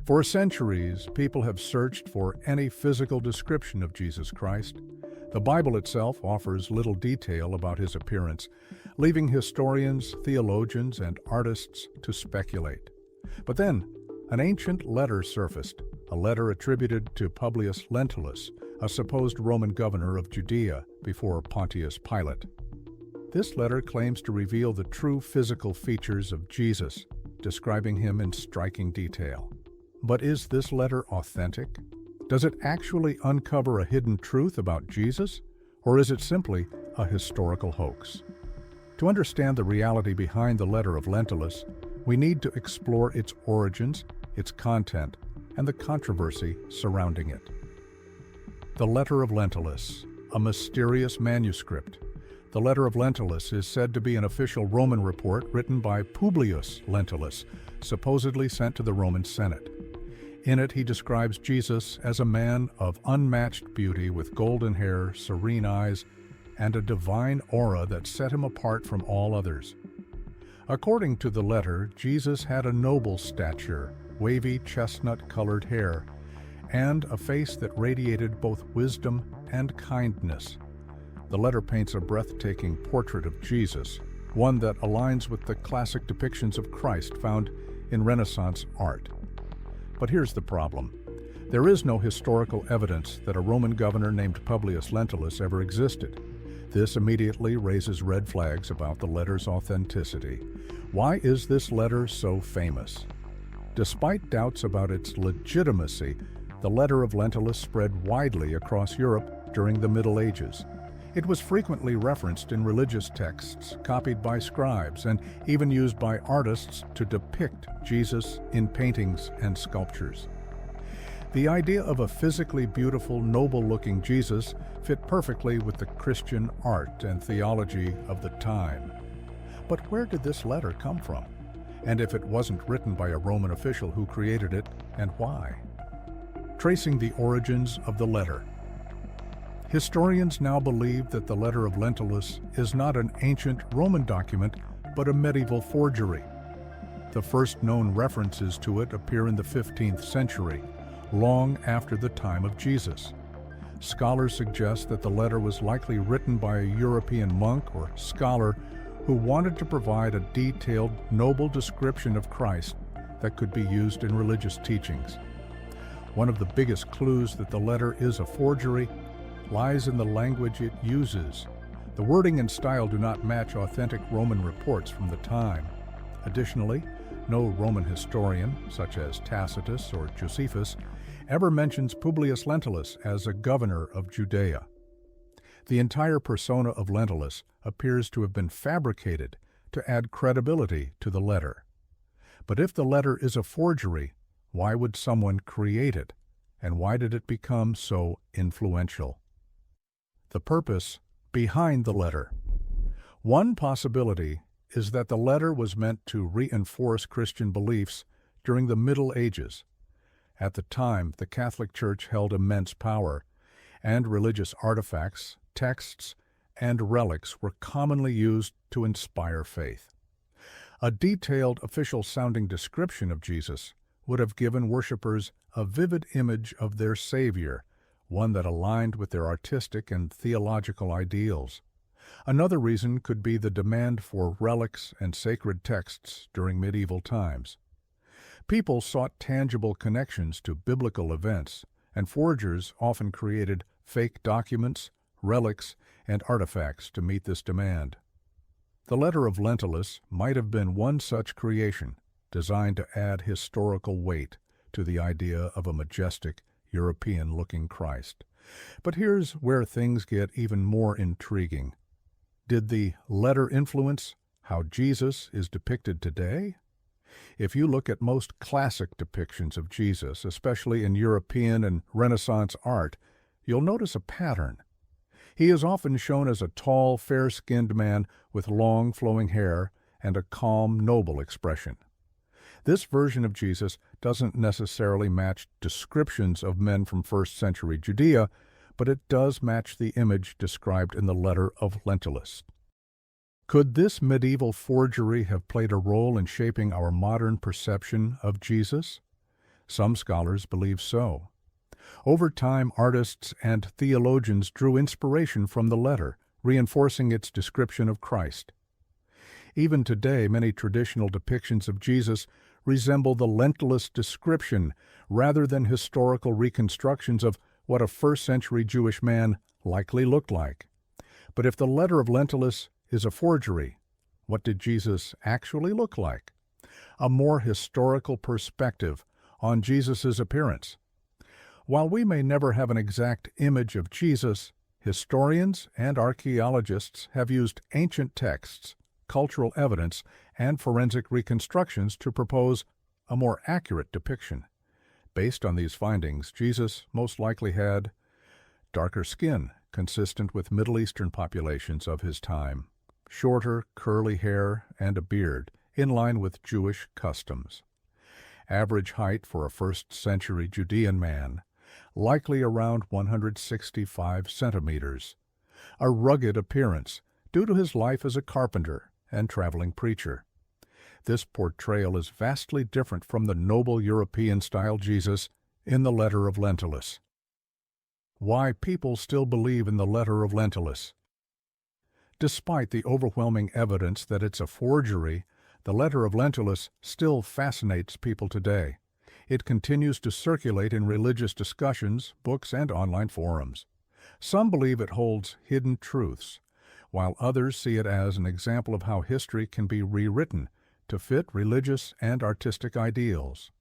For centuries, people have searched for any physical description of Jesus Christ. The Bible itself offers little detail about his appearance, leaving historians, theologians, and artists to speculate. But then, an ancient letter surfaced, a letter attributed to Publius Lentulus, a supposed Roman governor of Judea before Pontius Pilate. This letter claims to reveal the true physical features of Jesus, describing him in striking detail. But is this letter authentic? Does it actually uncover a hidden truth about Jesus, or is it simply a historical hoax? To understand the reality behind the letter of Lentulus, we need to explore its origins, its content, and the controversy surrounding it. The letter of Lentulus, a mysterious manuscript. The letter of Lentulus is said to be an official Roman report written by Publius Lentulus, supposedly sent to the Roman Senate. In it, he describes Jesus as a man of unmatched beauty with golden hair, serene eyes, and a divine aura that set him apart from all others. According to the letter, Jesus had a noble stature, wavy chestnut-colored hair, and a face that radiated both wisdom and kindness. The letter paints a breathtaking portrait of Jesus, one that aligns with the classic depictions of Christ found in Renaissance art. But here's the problem. There is no historical evidence that a Roman governor named Publius Lentulus ever existed. This immediately raises red flags about the letter's authenticity. Why is this letter so famous? Despite doubts about its legitimacy, the letter of Lentulus spread widely across Europe during the Middle Ages. It was frequently referenced in religious texts, copied by scribes, and even used by artists to depict Jesus in paintings and sculptures. The idea of a physically beautiful, noble-looking Jesus fit perfectly with the Christian art and theology of the time. But where did this letter come from? And if it wasn't written by a Roman official, who created it and why? Tracing the origins of the letter. Historians now believe that the letter of Lentulus is not an ancient Roman document, but a medieval forgery. The first known references to it appear in the 15th century, long after the time of Jesus. Scholars suggest that the letter was likely written by a European monk or scholar who wanted to provide a detailed, noble description of Christ that could be used in religious teachings. One of the biggest clues that the letter is a forgery lies in the language it uses. The wording and style do not match authentic Roman reports from the time. Additionally, no Roman historian, such as Tacitus or Josephus, ever mentions Publius Lentulus as a governor of Judea. The entire persona of Lentulus appears to have been fabricated to add credibility to the letter. But if the letter is a forgery, why would someone create it, and why did it become so influential? The purpose behind the letter. One possibility is that the letter was meant to reinforce Christian beliefs during the Middle Ages. At the time, the Catholic Church held immense power, and religious artifacts, texts, and relics were commonly used to inspire faith. A detailed, official-sounding description of Jesus would have given worshippers a vivid image of their Savior, one that aligned with their artistic and theological ideals. Another reason could be the demand for relics and sacred texts during medieval times. People sought tangible connections to biblical events, and forgers often created fake documents, relics, and artifacts to meet this demand. The letter of Lentulus might have been one such creation, designed to add historical weight to the idea of a majestic, European-looking Christ. But here's where things get even more intriguing. Did the letter influence how Jesus is depicted today? If you look at most classic depictions of Jesus, especially in European and Renaissance art, you'll notice a pattern. He is often shown as a tall, fair-skinned man with long, flowing hair and a calm, noble expression. This version of Jesus doesn't necessarily match descriptions of men from first-century Judea, but it does match the image described in the letter of Lentulus. Could this medieval forgery have played a role in shaping our modern perception of Jesus? Some scholars believe so. Over time, artists and theologians drew inspiration from the letter, reinforcing its description of Christ. Even today, many traditional depictions of Jesus resemble the Lentulus description rather than historical reconstructions of what a first-century Jewish man likely looked like. But if the letter of Lentulus is a forgery, what did Jesus actually look like? A more historical perspective on Jesus' appearance. While we may never have an exact image of Jesus, historians and archaeologists have used ancient texts, cultural evidence, and forensic reconstructions to propose a more accurate depiction. Based on these findings, Jesus most likely had darker skin, consistent with Middle Eastern populations of his time, shorter, curly hair, and a beard, in line with Jewish customs. Average height for a first-century Judean man, likely around 165 centimeters. A rugged appearance, due to his life as a carpenter and traveling preacher. This portrayal is vastly different from the noble European-style Jesus in the letter of Lentulus. Why people still believe in the letter of Lentulus. Despite the overwhelming evidence that it's a forgery, the letter of Lentulus still fascinates people today. It continues to circulate in religious discussions, books, and online forums. Some believe it holds hidden truths, while others see it as an example of how history can be rewritten to fit religious and artistic ideals.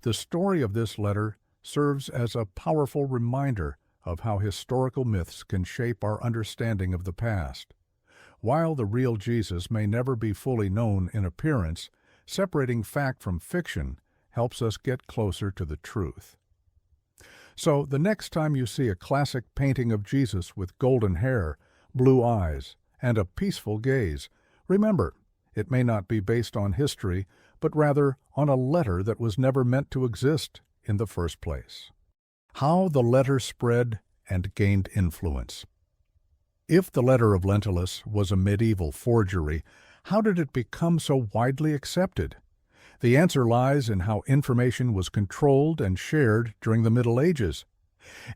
The story of this letter serves as a powerful reminder of how historical myths can shape our understanding of the past. While the real Jesus may never be fully known in appearance, separating fact from fiction helps us get closer to the truth. So, the next time you see a classic painting of Jesus with golden hair, blue eyes, and a peaceful gaze, remember, it may not be based on history, but rather on a letter that was never meant to exist in the first place. How the letter spread and gained influence. If the letter of Lentulus was a medieval forgery, how did it become so widely accepted? The answer lies in how information was controlled and shared during the Middle Ages.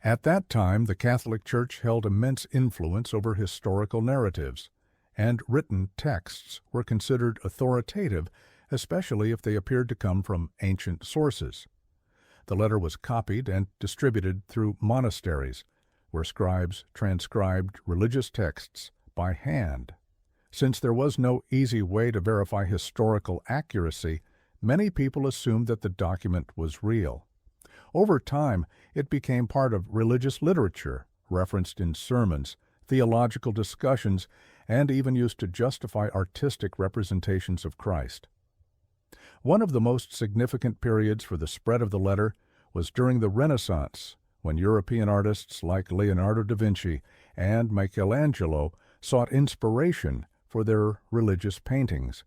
At that time, the Catholic Church held immense influence over historical narratives, and written texts were considered authoritative, especially if they appeared to come from ancient sources. The letter was copied and distributed through monasteries, where scribes transcribed religious texts by hand. Since there was no easy way to verify historical accuracy, many people assumed that the document was real. Over time, it became part of religious literature, referenced in sermons, theological discussions, and even used to justify artistic representations of Christ. One of the most significant periods for the spread of the letter was during the Renaissance, when European artists like Leonardo da Vinci and Michelangelo sought inspiration for their religious paintings.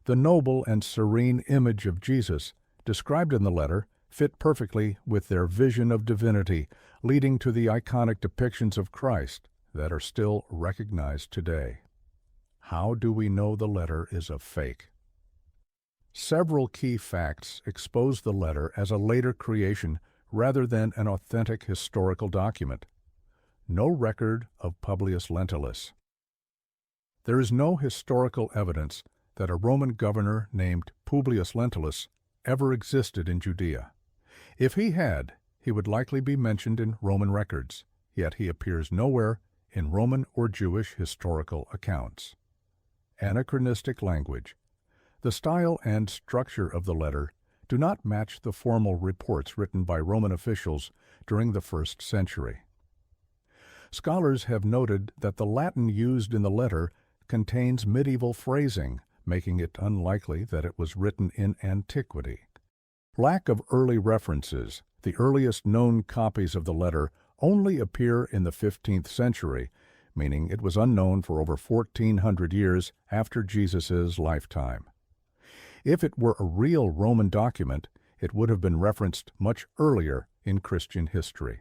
The noble and serene image of Jesus, described in the letter, fit perfectly with their vision of divinity, leading to the iconic depictions of Christ that are still recognized today. How do we know the letter is a fake? Several key facts expose the letter as a later creation rather than an authentic historical document. No record of Publius Lentulus. There is no historical evidence that a Roman governor named Publius Lentulus ever existed in Judea. If he had, he would likely be mentioned in Roman records, yet he appears nowhere in Roman or Jewish historical accounts. Anachronistic language. The style and structure of the letter do not match the formal reports written by Roman officials during the 1st century. Scholars have noted that the Latin used in the letter contains medieval phrasing, making it unlikely that it was written in antiquity. Lack of early references. The earliest known copies of the letter only appear in the 15th century, meaning it was unknown for over 1,400 years after Jesus' lifetime. If it were a real Roman document, it would have been referenced much earlier in Christian history.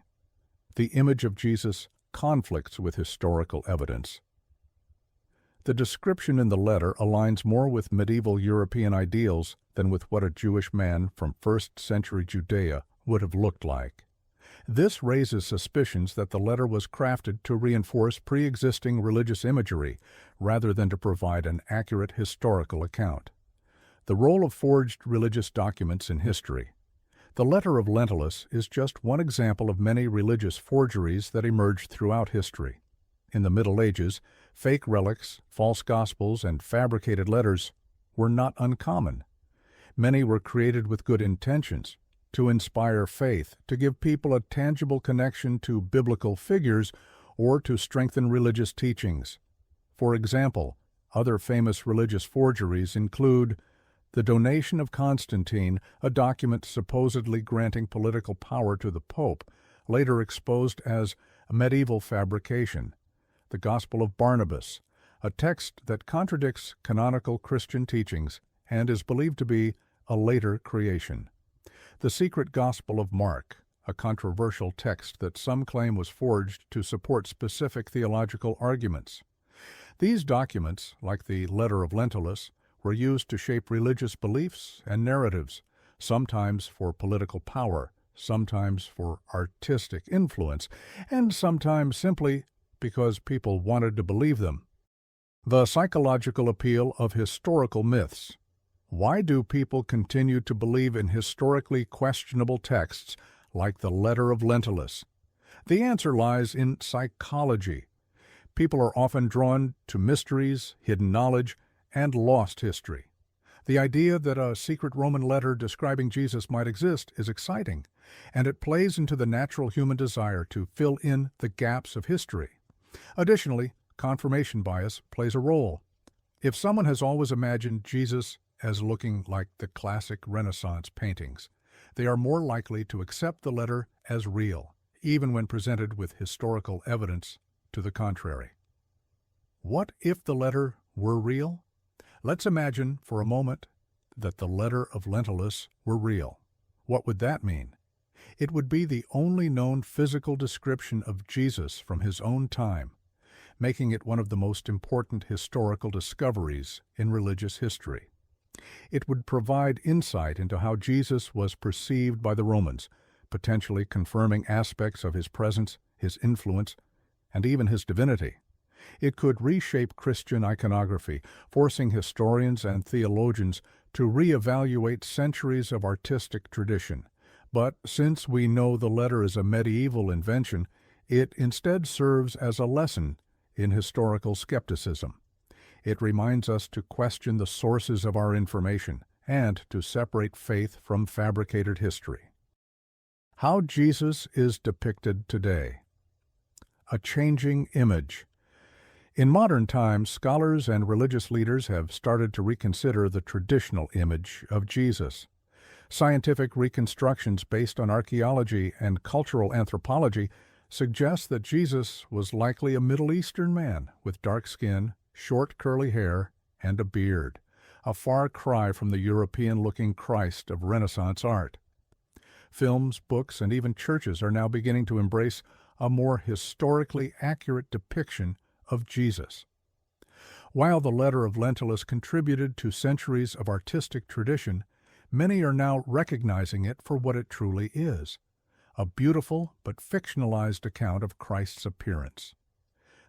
The image of Jesus conflicts with historical evidence. The description in the letter aligns more with medieval European ideals than with what a Jewish man from first-century Judea would have looked like. This raises suspicions that the letter was crafted to reinforce pre-existing religious imagery rather than to provide an accurate historical account. The role of forged religious documents in history. The letter of Lentulus is just one example of many religious forgeries that emerged throughout history. In the Middle Ages, fake relics, false gospels, and fabricated letters were not uncommon. Many were created with good intentions, to inspire faith, to give people a tangible connection to biblical figures, or to strengthen religious teachings. For example, other famous religious forgeries include the donation of Constantine, a document supposedly granting political power to the Pope, later exposed as a medieval fabrication. The Gospel of Barnabas, a text that contradicts canonical Christian teachings and is believed to be a later creation. The Secret Gospel of Mark, a controversial text that some claim was forged to support specific theological arguments. These documents, like the letter of Lentulus, were used to shape religious beliefs and narratives, sometimes for political power, sometimes for artistic influence, and sometimes simply because people wanted to believe them. The psychological appeal of historical myths. Why do people continue to believe in historically questionable texts like the letter of Lentulus? The answer lies in psychology. People are often drawn to mysteries, hidden knowledge, and lost history. The idea that a secret Roman letter describing Jesus might exist is exciting, and it plays into the natural human desire to fill in the gaps of history. Additionally, confirmation bias plays a role. If someone has always imagined Jesus as looking like the classic Renaissance paintings, they are more likely to accept the letter as real, even when presented with historical evidence to the contrary. What if the letter were real? Let's imagine for a moment that the letter of Lentulus were real. What would that mean? It would be the only known physical description of Jesus from his own time, making it one of the most important historical discoveries in religious history. It would provide insight into how Jesus was perceived by the Romans, potentially confirming aspects of his presence, his influence, and even his divinity. It could reshape Christian iconography, forcing historians and theologians to reevaluate centuries of artistic tradition. But since we know the letter is a medieval invention, it instead serves as a lesson in historical skepticism. It reminds us to question the sources of our information and to separate faith from fabricated history. How Jesus is depicted today. A changing image. In modern times, scholars and religious leaders have started to reconsider the traditional image of Jesus. Scientific reconstructions based on archaeology and cultural anthropology suggest that Jesus was likely a Middle Eastern man with dark skin, short curly hair, and a beard, a far cry from the European-looking Christ of Renaissance art. Films, books, and even churches are now beginning to embrace a more historically accurate depiction of Jesus. While the letter of Lentulus contributed to centuries of artistic tradition, many are now recognizing it for what it truly is, a beautiful but fictionalized account of Christ's appearance.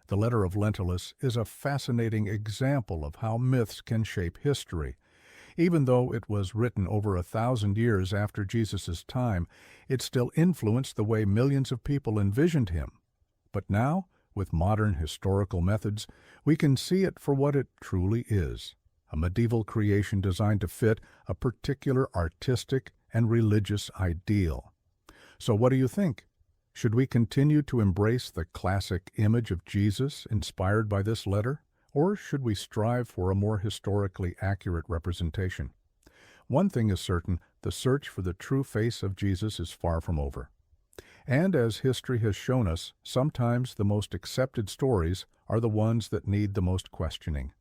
The letter of Lentulus is a fascinating example of how myths can shape history. Even though it was written over 1,000 years after Jesus' time, it still influenced the way millions of people envisioned him. But now, with modern historical methods, we can see it for what it truly is, a medieval creation designed to fit a particular artistic and religious ideal. So what do you think? Should we continue to embrace the classic image of Jesus inspired by this letter, or should we strive for a more historically accurate representation? One thing is certain, the search for the true face of Jesus is far from over. And as history has shown us, sometimes the most accepted stories are the ones that need the most questioning.